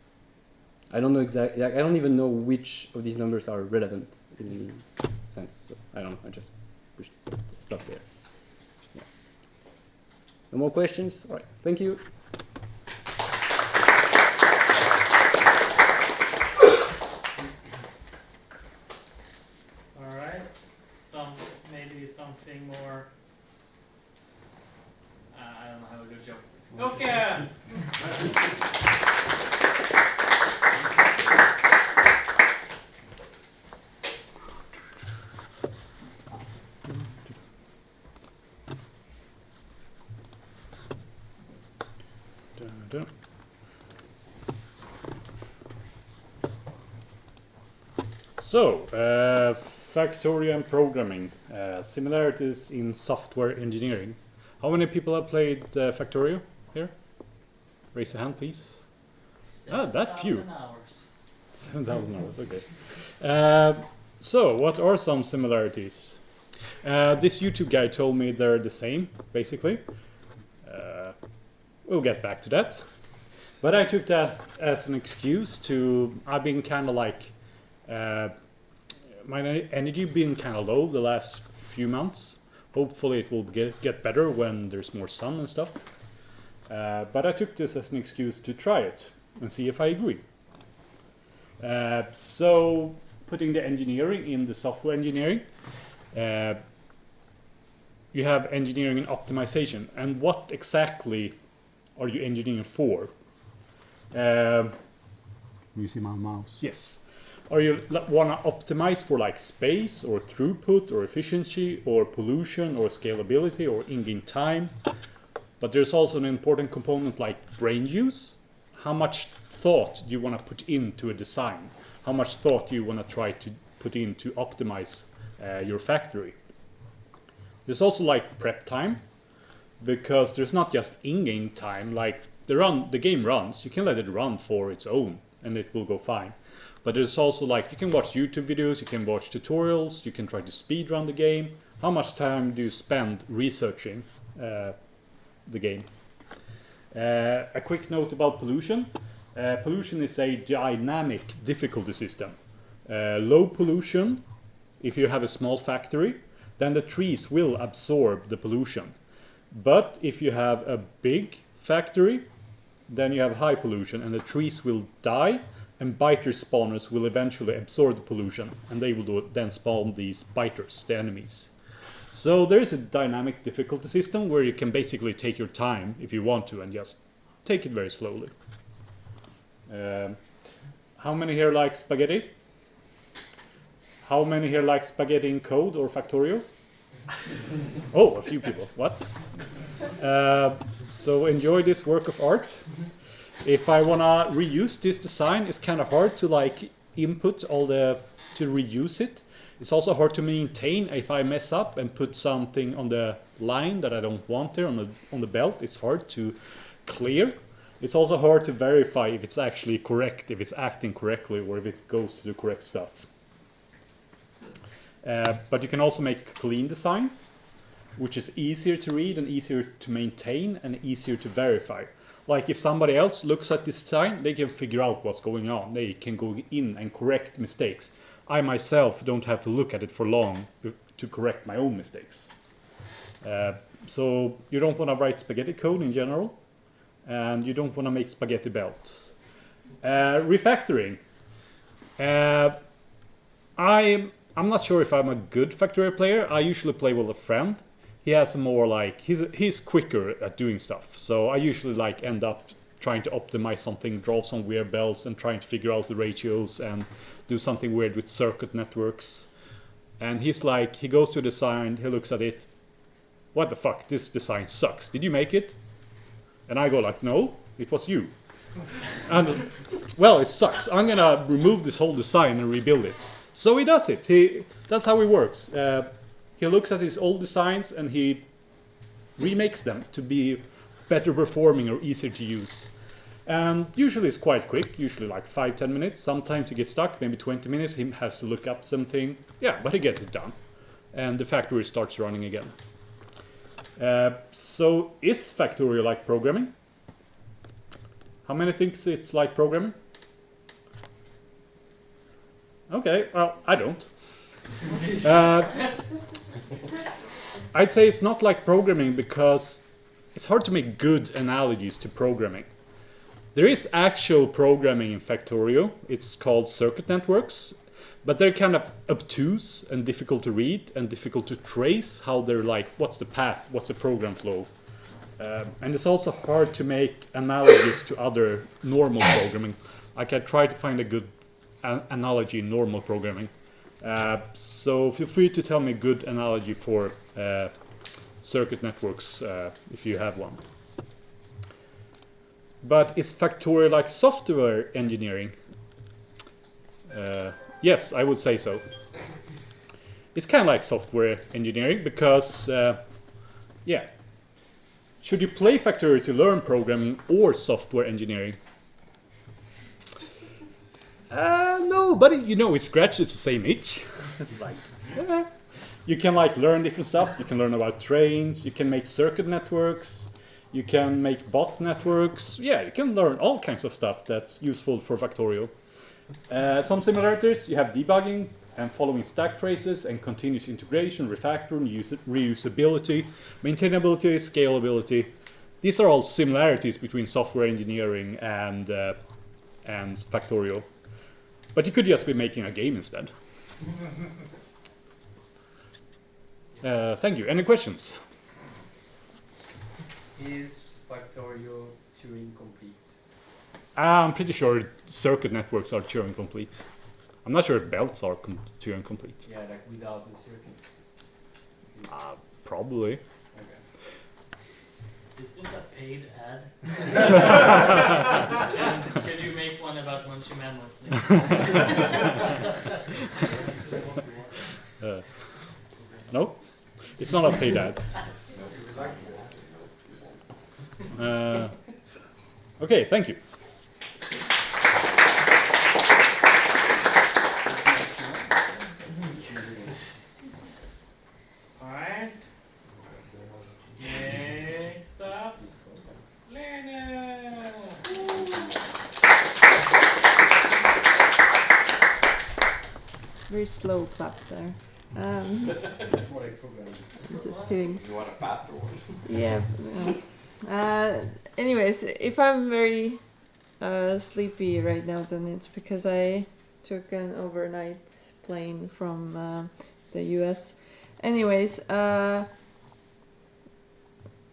[SPEAKER 12] I don't know exactly. I don't even know which of these numbers are relevant in any sense. So I don't know. I just pushed stuff there. Yeah. No more questions? All right. Thank you.
[SPEAKER 1] All right. Maybe something more. I don't know how to do a joke. Okay.
[SPEAKER 12] So, Factorio and programming, similarities in software engineering. How many people have played Factorio here? Raise a hand, please. That few.
[SPEAKER 1] 7,000 hours.
[SPEAKER 12] 7,000 hours, okay. So, what are some similarities? This YouTube guy told me they're the same, basically. We'll get back to that. But I took that as an excuse to... I've been kind of like... my energy being kind of low the last few months. Hopefully it will get better when there's more sun and stuff. But I took this as an excuse to try it and see if I agree. So putting the engineering in the software engineering, you have engineering and optimization. And what exactly are you engineering for? You see my mouse? Yes. Or you want to optimize for like space or throughput or efficiency or pollution or scalability or in-game time. But there's also an important component like brain use. How much thought do you want to put into a design? How much thought do you want to try to put in to optimize your factory? There's also like prep time, because there's not just in-game time. Like the game runs, you can let it run for its own and it will go fine. But there's also like, you can watch YouTube videos, you can watch tutorials, you can try to speed run the game. How much time do you spend researching the game? A quick note about pollution. Pollution is a dynamic difficulty system. Low pollution, if you have a small factory, then the trees will absorb the pollution. But if you have a big factory, then you have high pollution and the trees will die, and biter spawners will eventually absorb the pollution, and they will then spawn these biters, the enemies. So there is a dynamic difficulty system where you can basically take your time if you want to and just take it very slowly. How many here like spaghetti? How many here like spaghetti in code or Factorio? Oh, a few people. What? So enjoy this work of art. If I wanna reuse this design, it's kind of hard to like input to reuse it. It's also hard to maintain if I mess up and put something on the line that I don't want there on the belt. It's hard to clear. It's also hard to verify if it's actually correct, if it's acting correctly, or if it goes to the correct stuff. But you can also make clean designs, which is easier to read and easier to maintain and easier to verify. Like if somebody else looks at this design, they can figure out what's going on. They can go in and correct mistakes. I myself don't have to look at it for long to correct my own mistakes. So you don't want to write spaghetti code in general, and you don't want to make spaghetti belts. Refactoring. I'm not sure if I'm a good Factorio player. I usually play with a friend. He has a more like, he's quicker at doing stuff. So I usually like end up trying to optimize something, draw some weird bells and trying to figure out the ratios and do something weird with circuit networks. And he's like, he goes to the design, he looks at it. What the fuck, this design sucks. Did you make it? And I go like, no, it was you. And well, it sucks. I'm gonna remove this whole design and rebuild it. So he does it. That's how he works. He looks at his old designs and he remakes them to be better performing or easier to use. And usually it's quite quick, usually like 5-10 minutes. Sometimes he gets stuck, maybe 20 minutes. He has to look up something. Yeah, but he gets it done. And the factory starts running again. So is Factorio like programming? How many thinks it's like programming? Okay, well, I don't. I'd say it's not like programming because it's hard to make good analogies to programming. There is actual programming in Factorio. It's called circuit networks, but they're kind of obtuse and difficult to read and difficult to trace how they're like, what's the path, what's the program flow. And it's also hard to make analogies to other normal programming. Like I try to find a good analogy in normal programming. So feel free to tell me a good analogy for circuit networks if you have one. But is Factorio like software engineering?
[SPEAKER 14] Yes, I would say so. It's kind of like software engineering because, yeah. Should you play Factorio to learn programming or software engineering? No, but you know, with Scratch it's the same itch. It's like, you can like learn different stuff. You can learn about trains. You can make circuit networks. You can make bot networks. Yeah, you can learn all kinds of stuff that's useful for Factorio. Some similarities, you have debugging and following stack traces and continuous integration, refactoring, reusability, maintainability, scalability. These are all similarities between software engineering and Factorio. But you could just be making a game instead. Thank you. Any questions?
[SPEAKER 13] Is Factorio Turing complete?
[SPEAKER 14] I'm pretty sure circuit networks are Turing complete. I'm not sure if belts are Turing complete.
[SPEAKER 13] Yeah, like without the circuits.
[SPEAKER 14] Probably.
[SPEAKER 13] Okay.
[SPEAKER 1] Is this a paid ad? Can you make one about Munchie Mammoths?
[SPEAKER 14] No, it's not a paid ad. Okay, thank you.
[SPEAKER 1] Alright. Next up, Leene.
[SPEAKER 8] Very slow clap there.
[SPEAKER 13] It's more like programming.
[SPEAKER 8] Just kidding.
[SPEAKER 11] You want a faster one?
[SPEAKER 8] Yeah. Anyways, if I'm very sleepy right now, then it's because I took an overnight plane from the US. Anyways,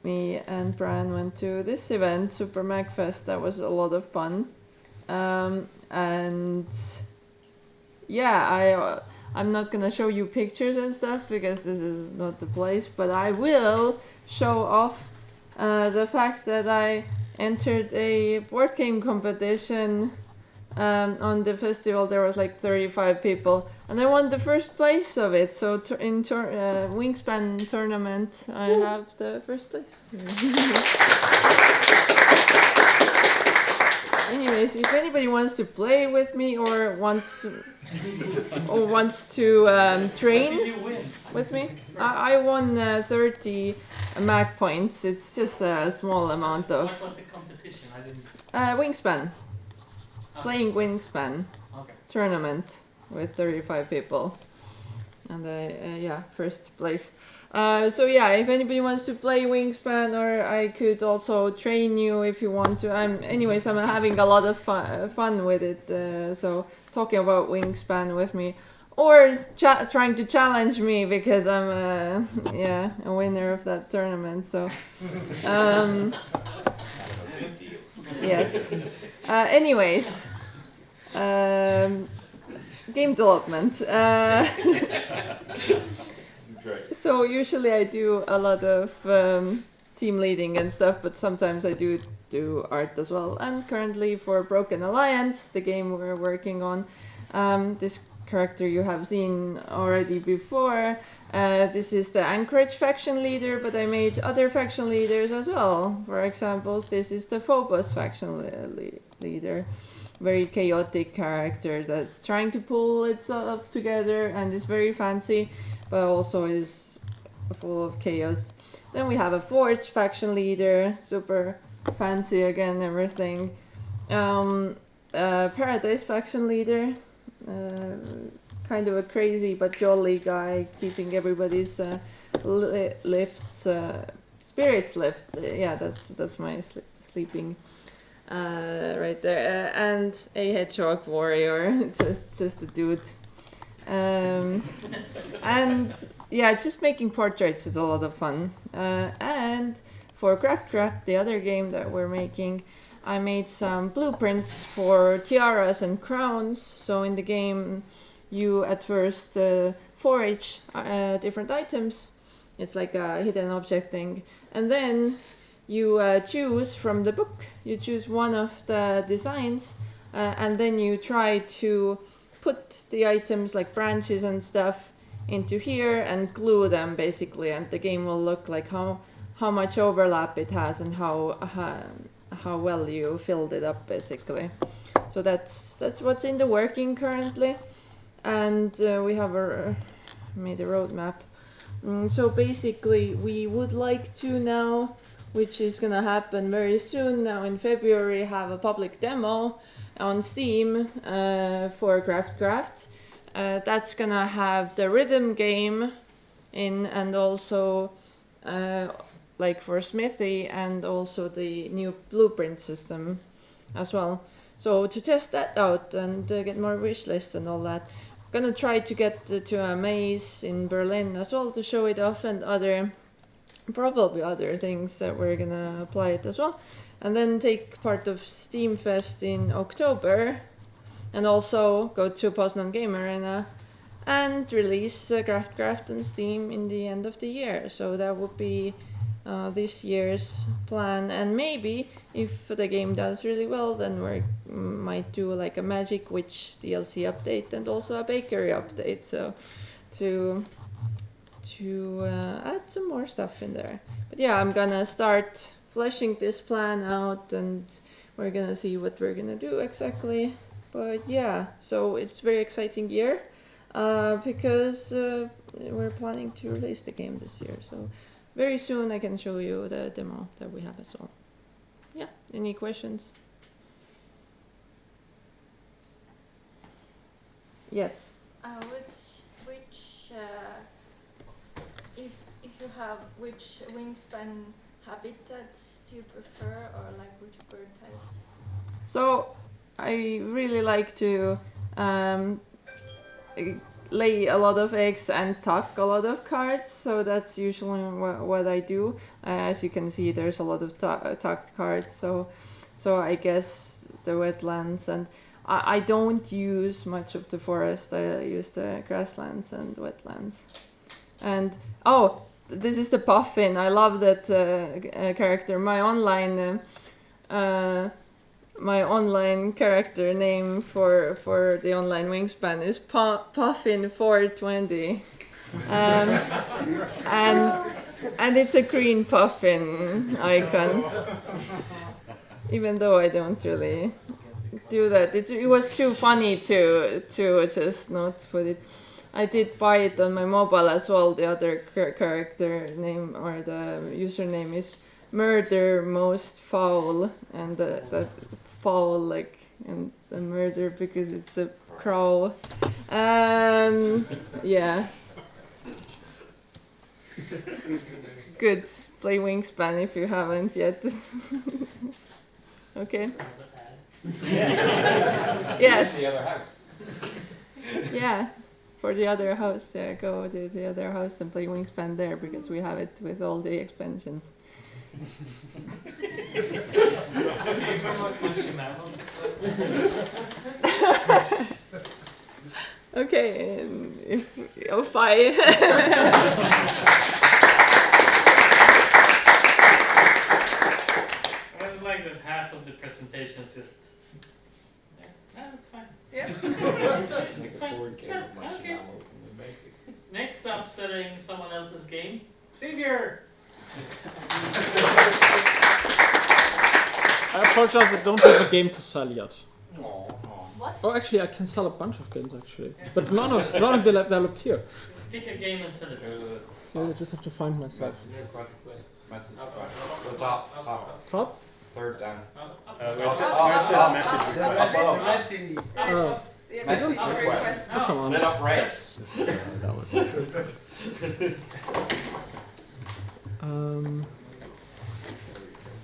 [SPEAKER 8] me and Brian went to this event, Super MagFest. That was a lot of fun. And yeah, I'm not gonna show you pictures and stuff because this is not the place, but I will show off the fact that I entered a board game competition on the festival. There was like 35 people, and I won the first place of it. So in Wingspan tournament, I have the first place. Anyways, if anybody wants to play with me or wants to train with me, I won 30 mag points. It's just a small amount of.
[SPEAKER 1] What was the competition? I didn't.
[SPEAKER 8] Wingspan. Playing Wingspan
[SPEAKER 1] Okay.
[SPEAKER 8] tournament with 35 people, and yeah, first place. So yeah, if anybody wants to play Wingspan, or I could also train you if you want to. Anyways, I'm having a lot of fun with it. So talking about Wingspan with me, or trying to challenge me because I'm a winner of that tournament. So yes. Anyways, game development. So usually I do a lot of team leading and stuff, but sometimes I do art as well. And currently for Broken Alliance, the game we're working on, this character you have seen already before. This is the Anchorage faction leader, but I made other faction leaders as well. For example, this is the Phobos faction leader. Very chaotic character that's trying to pull itself together and is very fancy, but also is full of chaos. Then we have a Forge faction leader, super fancy again, everything. Paradise faction leader, kind of a crazy but jolly guy, keeping everybody's spirits lift. Yeah, that's my sleeping right there. And a hedgehog warrior, just a dude. And yeah, just making portraits is a lot of fun. And for Craft, the other game that we're making, I made some blueprints for tiaras and crowns. So in the game, you at first forage different items. It's like a hidden object thing. And then you choose from the book. You choose one of the designs, and then you try to put the items like branches and stuff into here and glue them basically, and the game will look like how much overlap it has and how well you filled it up basically. So that's what's in the working currently, and we have made a roadmap. So basically we would like to now, which is gonna happen very soon now in February, have a public demo on Steam for Craft. That's gonna have the rhythm game in, and also like for Smithy, and also the new blueprint system as well. So to test that out and get more wish lists and all that, I'm gonna try to get to a maze in Berlin as well to show it off, and probably other things that we're gonna apply it as well. And then take part of Steam Fest in October, and also go to Poznan Game Arena and release Craft on Steam in the end of the year. So that would be this year's plan, and maybe if the game does really well, then we might do like a Magic Witch DLC update and also a bakery update, so to add some more stuff in there. But yeah, I'm gonna start fleshing this plan out, and we're gonna see what we're gonna do exactly. But yeah, so it's a very exciting year because we're planning to release the game this year. So very soon I can show you the demo that we have as well. Yeah, any questions? Yes.
[SPEAKER 3] If you have, which wingspan habitats do you prefer, or like which bird types?
[SPEAKER 8] So I really like to lay a lot of eggs and tuck a lot of cards, so that's usually what I do. As you can see, there's a lot of tucked cards, so I guess the wetlands, and I don't use much of the forest. I use the grasslands and wetlands. And oh, this is the puffin. I love that character. My online character name for the online wingspan is Puffin 420, and it's a green puffin icon. Even though I don't really do that, it was too funny to just not put it. I did buy it on my mobile as well. The other character name or the username is Murder Most Foul, and that foul like and the murder because it's a crow. Yeah. Good. Play Wingspan if you haven't yet. Okay. Yes.
[SPEAKER 10] The other house.
[SPEAKER 8] Yeah. For the other house, go to the other house and play Wingspan there, because we have it with all the expansions. Okay, if I
[SPEAKER 1] was like that half of the presentation is just. No, it's fine.
[SPEAKER 8] Yeah.
[SPEAKER 1] It's fine. Okay. Next up, selling someone else's game, Xavier.
[SPEAKER 2] I apologize, I don't have a game to sell yet.
[SPEAKER 1] What?
[SPEAKER 2] Oh, actually, I can sell a bunch of games actually, but none of them developed here.
[SPEAKER 1] Pick a game and sell it.
[SPEAKER 2] So I just have to find myself.
[SPEAKER 10] Message. Top.
[SPEAKER 2] Top?
[SPEAKER 10] Third down.
[SPEAKER 12] Where it says message request.
[SPEAKER 10] Message request.
[SPEAKER 2] Oh, come on.
[SPEAKER 10] Lit up red.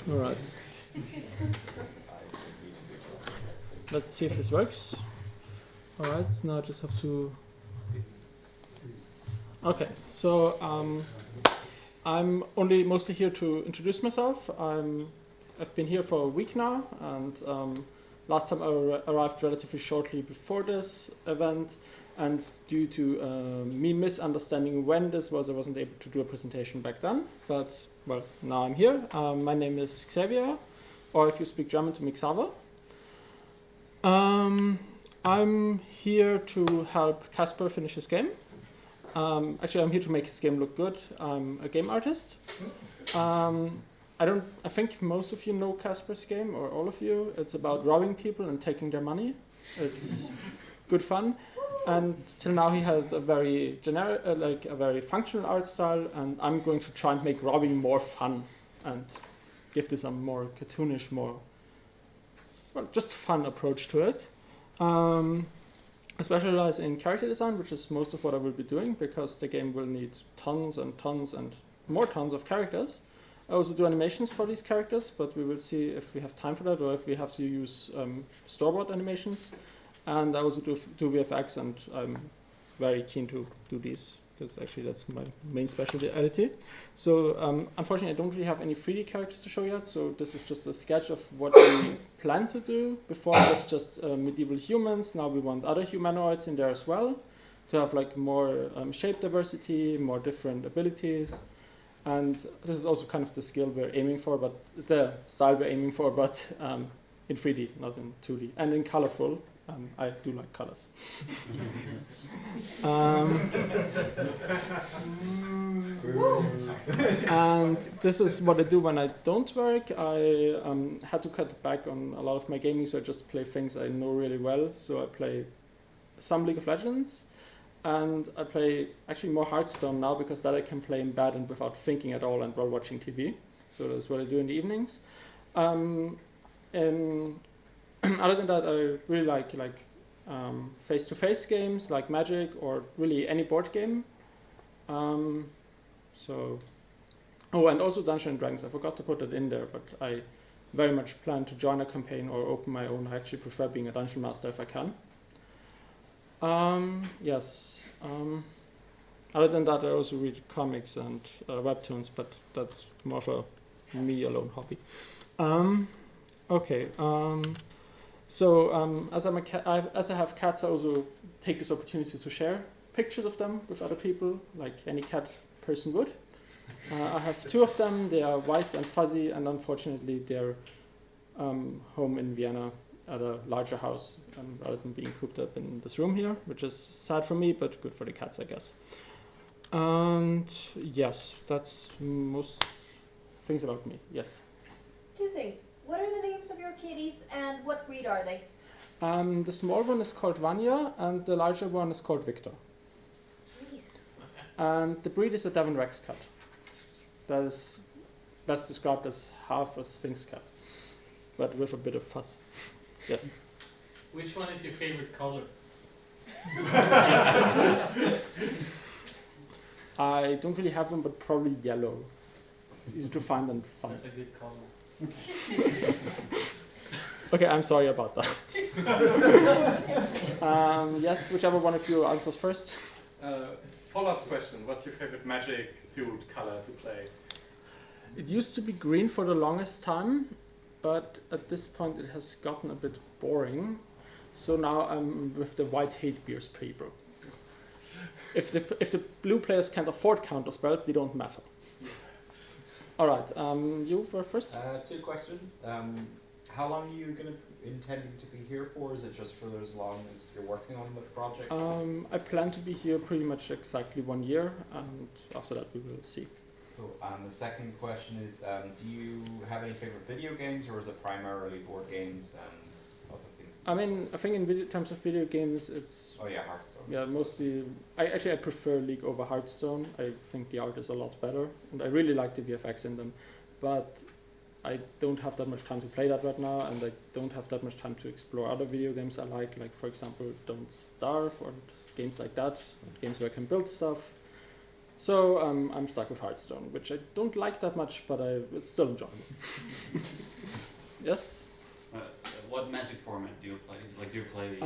[SPEAKER 2] Alright. Let's see if this works. Alright, now I just have to... Okay, so I'm only mostly here to introduce myself. I've been here for a week now, and last time I arrived relatively shortly before this event, and due to me misunderstanding when this was, I wasn't able to do a presentation back then, but well, now I'm here. My name is Xavier, or if you speak German to me, Xaver.
[SPEAKER 15] I'm here to help Kasper finish his game. Actually, I'm here to make his game look good. I'm a game artist. I think most of you know Kasper's game, or all of you. It's about robbing people and taking their money. It's good fun. And till now he had a very generic, a very functional art style, and I'm going to try and make robbing more fun and give this a more cartoonish, more, well, just fun approach to it. I specialize in character design, which is most of what I will be doing, because the game will need tons and tons and more tons of characters. I also do animations for these characters, but we will see if we have time for that or if we have to use store-bought animations. And I also do VFX, and I'm very keen to do these, because actually that's my main specialty. So unfortunately I don't really have any 3D characters to show yet, so this is just a sketch of what we plan to do. Before it was just medieval humans, now we want other humanoids in there as well, to have like more shape diversity, more different abilities. And this is also kind of the skill we're aiming for, but the style we're aiming for, but in 3D, not in 2D, and in colorful. I do like colors. And this is what I do when I don't work. I had to cut back on a lot of my gaming, so I just play things I know really well. So I play some League of Legends, and I play actually more Hearthstone now, because that I can play in bed and without thinking at all and while watching TV. So that's what I do in the evenings. Other than that, I really like face-to-face games like Magic, or really any board game. And also Dungeons and Dragons. I forgot to put that in there, but I very much plan to join a campaign or open my own. I actually prefer being a dungeon master if I can. Yes. Other than that, I also read comics and webtoons, but that's more of a me alone hobby. Okay. So as I have cats, I also take this opportunity to share pictures of them with other people, like any cat person would. I have 2 of them. They are white and fuzzy, and unfortunately they're home in Vienna at a larger house, rather than being cooped up in this room here, which is sad for me, but good for the cats, I guess. And yes, that's most things about me. Yes?
[SPEAKER 16] 2 things. What are the names of your kitties, and what breed are they?
[SPEAKER 15] The small one is called Vanya, and the larger one is called Victor. And the breed is a Devon Rex cat. That is best described as half a Sphinx cat, but with a bit of fuzz. Yes.
[SPEAKER 1] Which one is your favorite color?
[SPEAKER 15] I don't really have them, but probably yellow. It's easy to find and fun.
[SPEAKER 1] That's a good color.
[SPEAKER 15] Okay, I'm sorry about that. Yes, whichever one of you answers first.
[SPEAKER 6] Follow-up question. What's your favorite Magic suit color to play?
[SPEAKER 15] It used to be green for the longest time, but at this point it has gotten a bit boring. So now I'm with the white hate beers people. If the blue players can't afford counter spells, they don't matter. All right, you were first.
[SPEAKER 17] 2 questions. How long are you intending to be here for? Is it just for as long as you're working on the project?
[SPEAKER 15] I plan to be here pretty much exactly 1 year, and after that we will see.
[SPEAKER 17] Cool. And the second question is, do you have any favorite video games, or is it primarily board games and other things?
[SPEAKER 15] I mean, I think in terms of video games, it's...
[SPEAKER 17] Oh yeah, Hearthstone.
[SPEAKER 15] Yeah, mostly... I prefer League over Hearthstone. I think the art is a lot better, and I really like the VFX in them. But I don't have that much time to play that right now, and I don't have that much time to explore other video games I like for example, Don't Starve, or games like that, games where I can build stuff. So I'm stuck with Hearthstone, which I don't like that much, but it's still enjoyable. Yes?
[SPEAKER 18] What Magic format do you play? Like, do you play?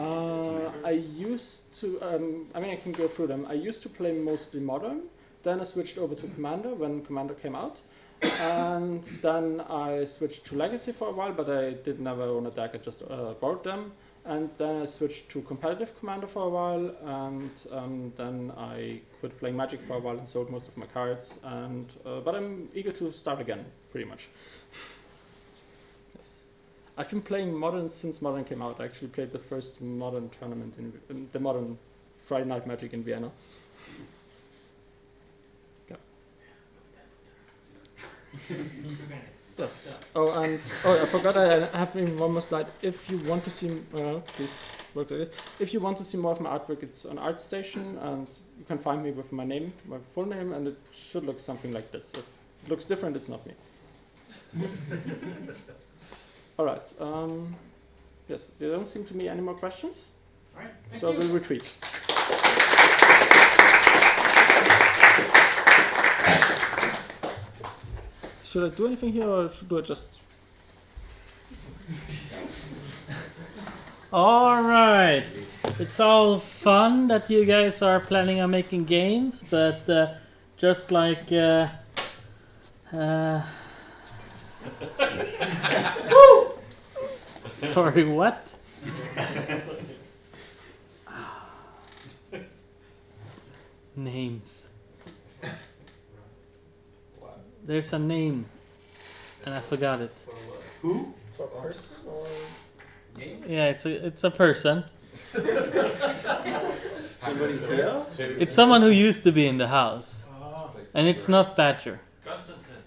[SPEAKER 15] I used to. I mean, I can go through them. I used to play mostly Modern. Then I switched over to Commander when Commander came out, and then I switched to Legacy for a while. But I did never own a deck. I just borrowed them. And then I switched to competitive Commander for a while, and then I quit playing Magic for a while and sold most of my cards. And but I'm eager to start again, pretty much. Yes. I've been playing Modern since Modern came out. I actually played the first Modern tournament in the Modern Friday Night Magic in Vienna. Yeah. Yes. Oh, and I forgot I have even one more slide. If you want to see, please work like this. If you want to see more of my artwork, it's on ArtStation, and you can find me with my name, my full name, and it should look something like this. If it looks different, it's not me. All right. Yes, there don't seem to be any more questions.
[SPEAKER 13] All right.
[SPEAKER 15] So we'll retreat. Should I do anything here, or do I just...
[SPEAKER 1] All right. It's all fun that you guys are planning on making games, but just like... Sorry, what? Names. There's a name, and I forgot it.
[SPEAKER 11] Who?
[SPEAKER 15] For a person or
[SPEAKER 13] game?
[SPEAKER 1] Yeah, it's a person.
[SPEAKER 11] Somebody here?
[SPEAKER 1] It's someone who used to be in the house, and it's not Badger.
[SPEAKER 18] Constantine.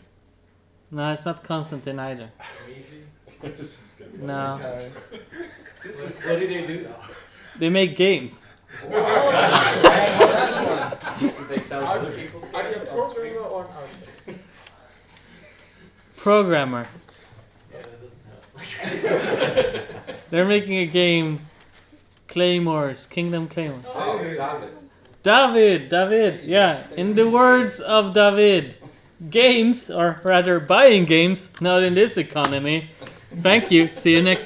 [SPEAKER 1] No, it's not Constantine either.
[SPEAKER 18] Easy.
[SPEAKER 1] No.
[SPEAKER 18] What do they do?
[SPEAKER 1] They make games.
[SPEAKER 18] Do they sell other people's games?
[SPEAKER 15] Are you a programmer or an artist?
[SPEAKER 1] Programmer.
[SPEAKER 18] Yeah, that doesn't help.
[SPEAKER 1] They're making a game, Claymores, Kingdom Claymore.
[SPEAKER 11] Oh, David.
[SPEAKER 1] David, yeah. In the words of David, games, or rather buying games, not in this economy. Thank you. See you next